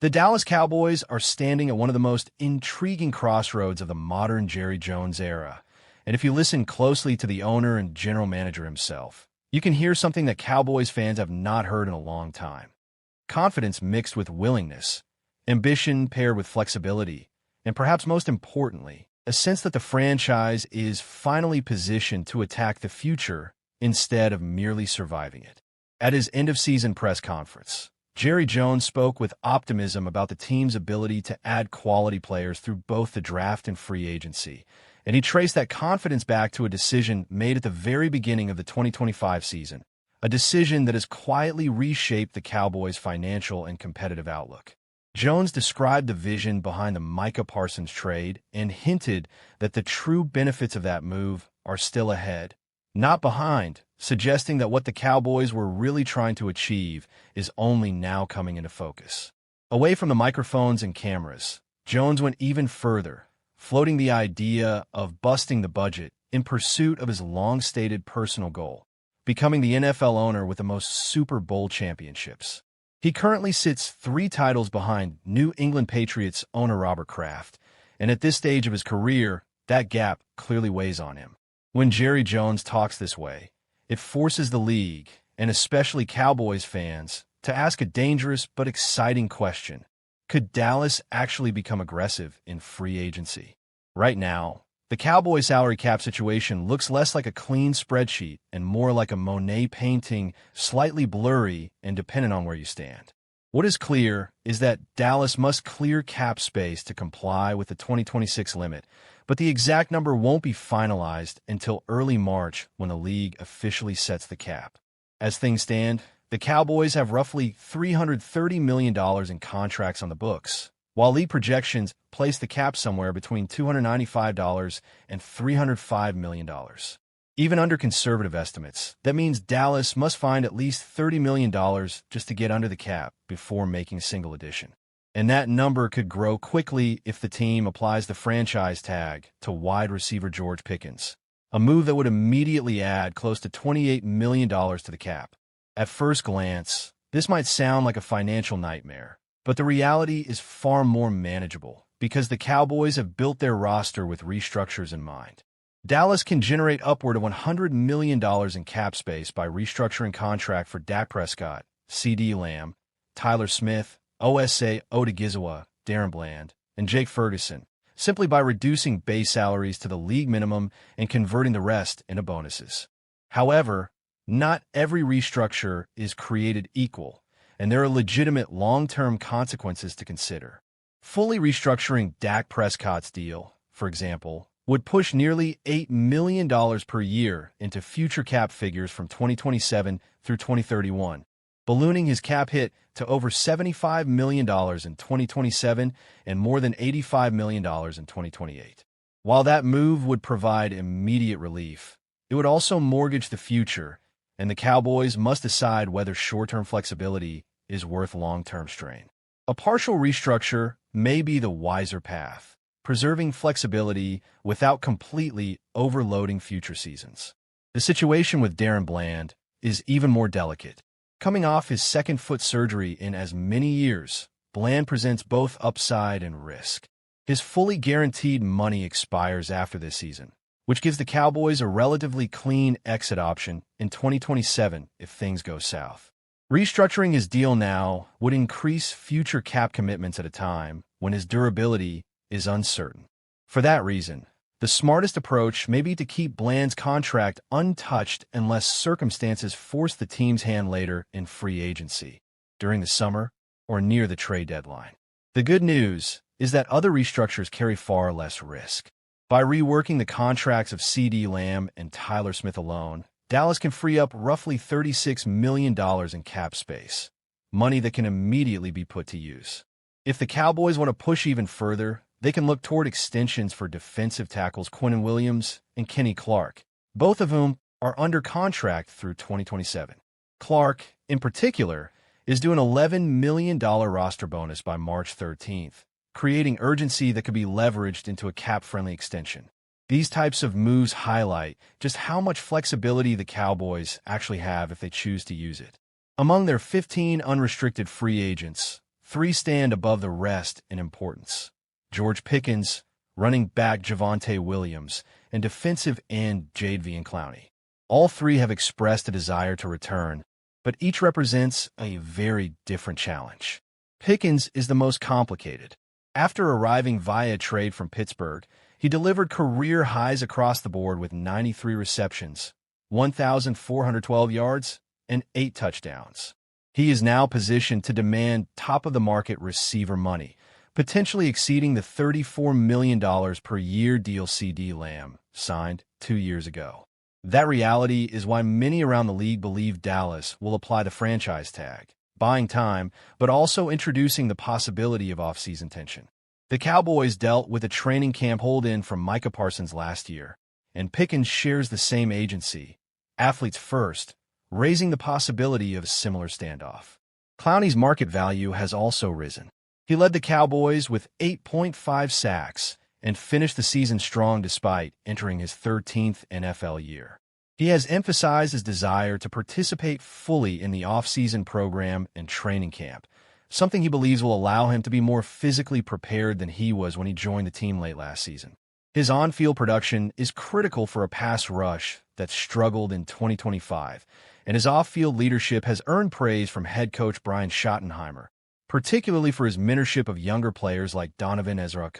The Dallas Cowboys are standing at one of the most intriguing crossroads of the modern Jerry Jones era. And if you listen closely to the owner and general manager himself, you can hear something that Cowboys fans have not heard in a long time. Confidence mixed with willingness, ambition paired with flexibility, and perhaps most importantly, a sense that the franchise is finally positioned to attack the future instead of merely surviving it. At his end-of-season press conference, Jerry Jones spoke with optimism about the team's ability to add quality players through both the draft and free agency, and he traced that confidence back to a decision made at the very beginning of the 2025 season, a decision that has quietly reshaped the Cowboys' financial and competitive outlook. Jones described the vision behind the Micah Parsons trade and hinted that the true benefits of that move are still ahead, not behind, suggesting that what the Cowboys were really trying to achieve is only now coming into focus. Away from the microphones and cameras, Jones went even further, floating the idea of busting the budget in pursuit of his long-stated personal goal, becoming the NFL owner with the most Super Bowl championships. He currently sits 3 titles behind New England Patriots owner Robert Kraft, and at this stage of his career, that gap clearly weighs on him. When Jerry Jones talks this way, it forces the league, and especially Cowboys fans, to ask a dangerous but exciting question. Could Dallas actually become aggressive in free agency? Right now, the Cowboys' salary cap situation looks less like a clean spreadsheet and more like a Monet painting, slightly blurry and dependent on where you stand. What is clear is that Dallas must clear cap space to comply with the 2026 limit, but the exact number won't be finalized until early March when the league officially sets the cap. As things stand, the Cowboys have roughly $330 million in contracts on the books, while league projections place the cap somewhere between $295 and $305 million. Even under conservative estimates, that means Dallas must find at least $30 million just to get under the cap before making a single addition. And that number could grow quickly if the team applies the franchise tag to wide receiver George Pickens, a move that would immediately add close to $28 million to the cap. At first glance, this might sound like a financial nightmare, but the reality is far more manageable because the Cowboys have built their roster with restructures in mind. Dallas can generate upward of $100 million in cap space by restructuring contract for Dak Prescott, CeeDee Lamb, Tyler Smith, Osa Odigizwa, Darren Bland, and Jake Ferguson, simply by reducing base salaries to the league minimum and converting the rest into bonuses. However, not every restructure is created equal, and there are legitimate long-term consequences to consider. Fully restructuring Dak Prescott's deal, for example, would push nearly $8 million per year into future cap figures from 2027 through 2031, ballooning his cap hit to over $75 million in 2027 and more than $85 million in 2028. While that move would provide immediate relief, it would also mortgage the future, and the Cowboys must decide whether short-term flexibility is worth long-term strain. A partial restructure may be the wiser path, preserving flexibility without completely overloading future seasons. The situation with Darren Bland is even more delicate. Coming off his second foot surgery in as many years, Bland presents both upside and risk. His fully guaranteed money expires after this season, which gives the Cowboys a relatively clean exit option in 2027 if things go south. Restructuring his deal now would increase future cap commitments at a time when his durability is uncertain. For that reason, the smartest approach may be to keep Bland's contract untouched unless circumstances force the team's hand later in free agency, during the summer, or near the trade deadline. The good news is that other restructures carry far less risk. By reworking the contracts of CeeDee Lamb and Tyler Smith alone, Dallas can free up roughly $36 million in cap space, money that can immediately be put to use. If the Cowboys want to push even further, they can look toward extensions for defensive tackles Quinnen Williams and Kenny Clark, both of whom are under contract through 2027. Clark, in particular, is due an $11 million roster bonus by March 13th, creating urgency that could be leveraged into a cap-friendly extension. These types of moves highlight just how much flexibility the Cowboys actually have if they choose to use it. Among their 15 unrestricted free agents, three stand above the rest in importance: George Pickens, running back Javonte Williams, and defensive end Jadeveon Clowney. All three have expressed a desire to return, but each represents a very different challenge. Pickens is the most complicated. After arriving via trade from Pittsburgh, he delivered career highs across the board with 93 receptions, 1,412 yards, and 8 touchdowns. He is now positioned to demand top-of-the-market receiver money, potentially exceeding the $34 million per year deal CeeDee Lamb signed 2 years ago. That reality is why many around the league believe Dallas will apply the franchise tag, buying time, but also introducing the possibility of offseason tension. The Cowboys dealt with a training camp hold-in from Micah Parsons last year, and Pickens shares the same agency, athletes first, raising the possibility of a similar standoff. Clowney's market value has also risen. He led the Cowboys with 8.5 sacks and finished the season strong despite entering his 13th NFL year. He has emphasized his desire to participate fully in the off-season program and training camp, something he believes will allow him to be more physically prepared than he was when he joined the team late last season. His on-field production is critical for a pass rush that struggled in 2025, and his off-field leadership has earned praise from head coach Brian Schottenheimer, particularly for his mentorship of younger players like Donovan Ezra.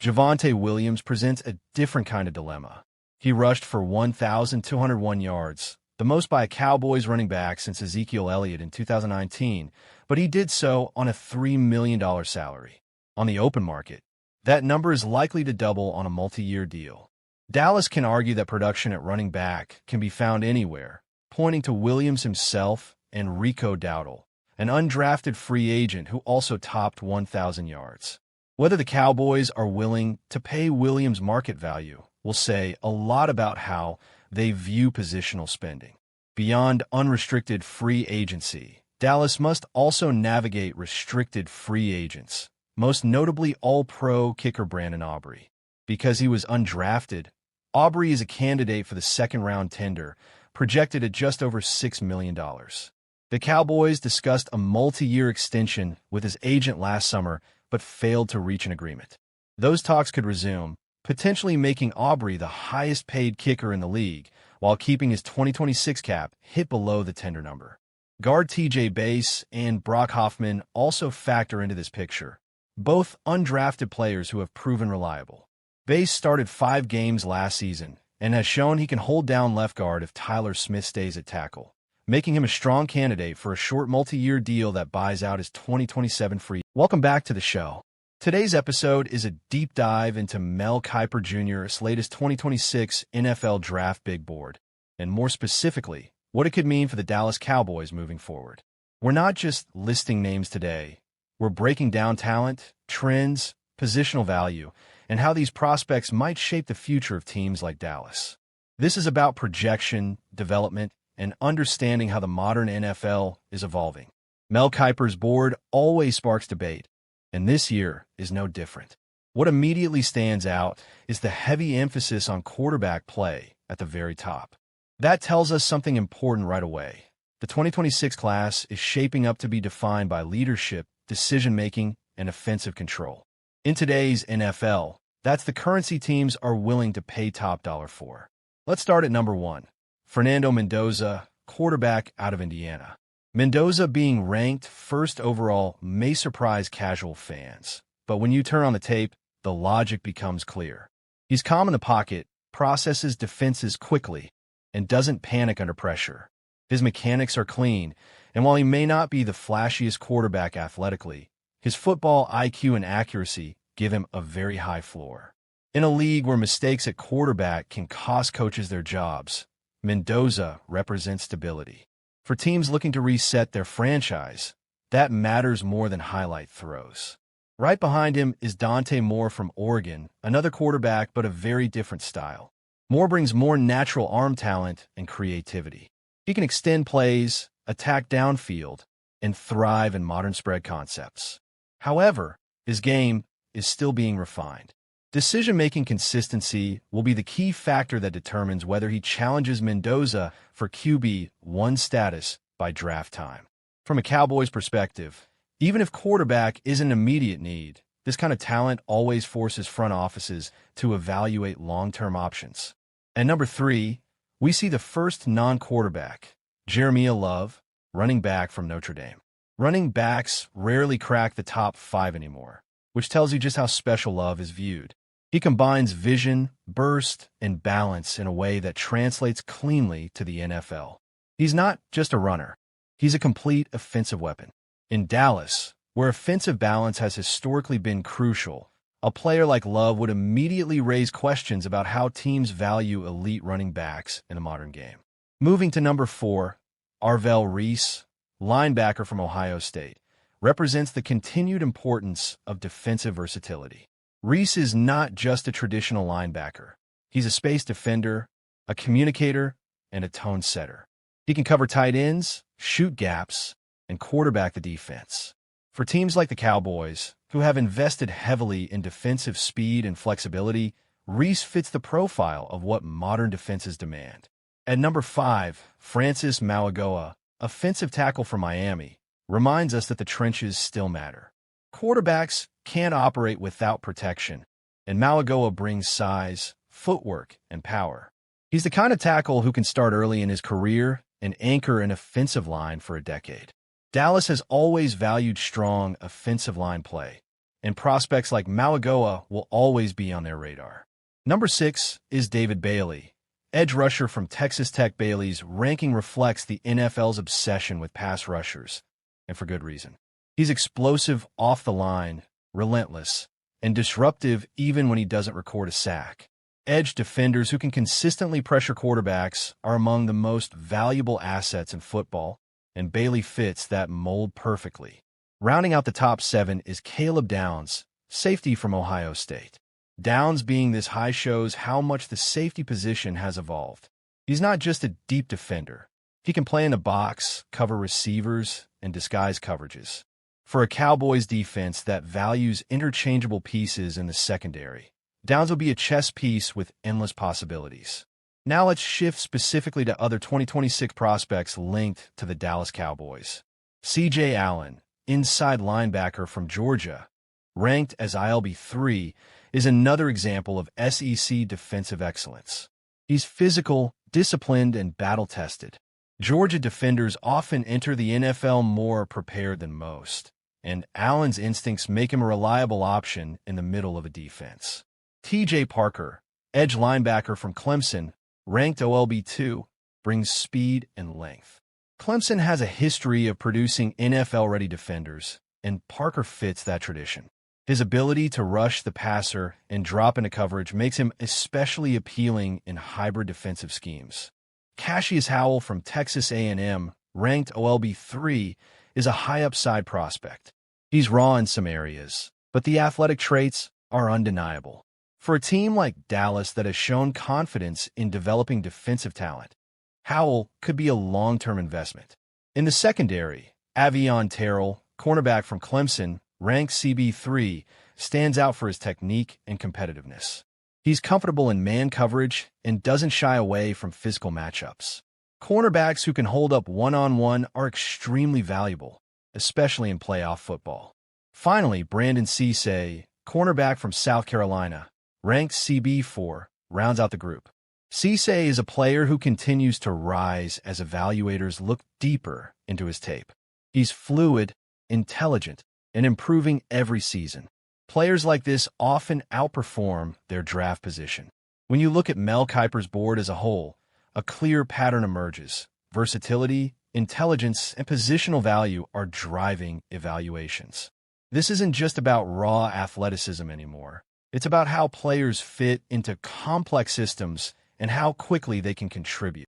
Javonte Williams presents a different kind of dilemma. He rushed for 1,201 yards, the most by a Cowboys running back since Ezekiel Elliott in 2019, but he did so on a $3 million salary. On the open market, that number is likely to double on a multi-year deal. Dallas can argue that production at running back can be found anywhere, pointing to Williams himself and Rico Dowdle, an undrafted free agent who also topped 1,000 yards. Whether the Cowboys are willing to pay Williams' market value will say a lot about how they view positional spending. Beyond unrestricted free agency, Dallas must also navigate restricted free agents, most notably All-Pro kicker Brandon Aubrey. Because he was undrafted, Aubrey is a candidate for the second-round tender, projected at just over $6 million. The Cowboys discussed a multi-year extension with his agent last summer, but failed to reach an agreement. Those talks could resume, potentially making Aubrey the highest-paid kicker in the league, while keeping his 2026 cap hit below the tender number. Guard TJ Bass and Brock Hoffman also factor into this picture, both undrafted players who have proven reliable. Bass started 5 games last season and has shown he can hold down left guard if Tyler Smith stays at tackle, making him a strong candidate for a short multi-year deal that buys out his 2027 free. Welcome back to the show. Today's episode is a deep dive into Mel Kiper Jr.'s latest 2026 NFL Draft Big Board, and more specifically, what it could mean for the Dallas Cowboys moving forward. We're not just listing names today. We're breaking down talent, trends, positional value, and how these prospects might shape the future of teams like Dallas. This is about projection, development, and understanding how the modern NFL is evolving. Mel Kiper's board always sparks debate, and this year is no different. What immediately stands out is the heavy emphasis on quarterback play at the very top. That tells us something important right away. The 2026 class is shaping up to be defined by leadership, decision-making, and offensive control. In today's NFL, that's the currency teams are willing to pay top dollar for. Let's start at number 1. Fernando Mendoza, quarterback out of Indiana. Mendoza being ranked first overall may surprise casual fans, but when you turn on the tape, the logic becomes clear. He's calm in the pocket, processes defenses quickly, and doesn't panic under pressure. His mechanics are clean, and while he may not be the flashiest quarterback athletically, his football IQ and accuracy give him a very high floor. In a league where mistakes at quarterback can cost coaches their jobs, Mendoza represents stability. For teams looking to reset their franchise, that matters more than highlight throws. Right behind him is Dante Moore from Oregon, another quarterback but a very different style. Moore brings more natural arm talent and creativity. He can extend plays, attack downfield, and thrive in modern spread concepts. However, his game is still being refined. Decision-making consistency will be the key factor that determines whether he challenges Mendoza for QB1 status by draft time. From a Cowboys perspective, Even if quarterback is an immediate need, this kind of talent always forces front offices to evaluate long-term options. And number 3, we see the first non-quarterback, Jeremiah Love, running back from Notre Dame. Running backs rarely crack the top 5 anymore, which tells you just how special Love is viewed. He combines vision, burst, and balance in a way that translates cleanly to the NFL. He's not just a runner. He's a complete offensive weapon. In Dallas, where offensive balance has historically been crucial, a player like Love would immediately raise questions about how teams value elite running backs in the modern game. Moving to number 4, Arvell Reese, linebacker from Ohio State, represents the continued importance of defensive versatility. Reese is not just a traditional linebacker. He's a space defender, a communicator, and a tone setter. He can cover tight ends, shoot gaps, and quarterback the defense. For teams like the Cowboys, who have invested heavily in defensive speed and flexibility, Reese fits the profile of what modern defenses demand. At number 5, Francis Mauigoa, offensive tackle from Miami, reminds us that the trenches still matter. Quarterbacks can't operate without protection, and Mauigoa brings size, footwork, and power. He's the kind of tackle who can start early in his career and anchor an offensive line for a decade. Dallas has always valued strong offensive line play, and prospects like Mauigoa will always be on their radar. Number 6 is David Bailey, edge rusher from Texas Tech. Bailey's ranking reflects the NFL's obsession with pass rushers, and for good reason. He's explosive off the line, relentless, and disruptive even when he doesn't record a sack. Edge defenders who can consistently pressure quarterbacks are among the most valuable assets in football, and Bailey fits that mold perfectly. Rounding out the top 7 is Caleb Downs, safety from Ohio State. Downs being this high shows how much the safety position has evolved. He's not just a deep defender. He can play in the box, cover receivers, and disguise coverages. For a Cowboys defense that values interchangeable pieces in the secondary, Downs will be a chess piece with endless possibilities. Now let's shift specifically to other 2026 prospects linked to the Dallas Cowboys. C.J. Allen, inside linebacker from Georgia, ranked as ILB 3, is another example of SEC defensive excellence. He's physical, disciplined, and battle-tested. Georgia defenders often enter the NFL more prepared than most, and Allen's instincts make him a reliable option in the middle of a defense. T.J. Parker, edge linebacker from Clemson, ranked OLB 2, brings speed and length. Clemson has a history of producing NFL-ready defenders, and Parker fits that tradition. His ability to rush the passer and drop into coverage makes him especially appealing in hybrid defensive schemes. Cassius Howell from Texas A&M, ranked OLB 3, is a high-upside prospect. He's raw in some areas, but the athletic traits are undeniable. For a team like Dallas that has shown confidence in developing defensive talent, Howell could be a long-term investment. In the secondary, Avion Terrell, cornerback from Clemson, ranked CB3, stands out for his technique and competitiveness. He's comfortable in man coverage and doesn't shy away from physical matchups. Cornerbacks who can hold up one-on-one are extremely valuable, especially in playoff football. Finally, Brandon Cisse, cornerback from South Carolina, ranked CB4, rounds out the group. Cisse is a player who continues to rise as evaluators look deeper into his tape. He's fluid, intelligent, and improving every season. Players like this often outperform their draft position. When you look at Mel Kiper's board as a whole, a clear pattern emerges. Versatility, intelligence, and positional value are driving evaluations. This isn't just about raw athleticism anymore. It's about how players fit into complex systems and how quickly they can contribute.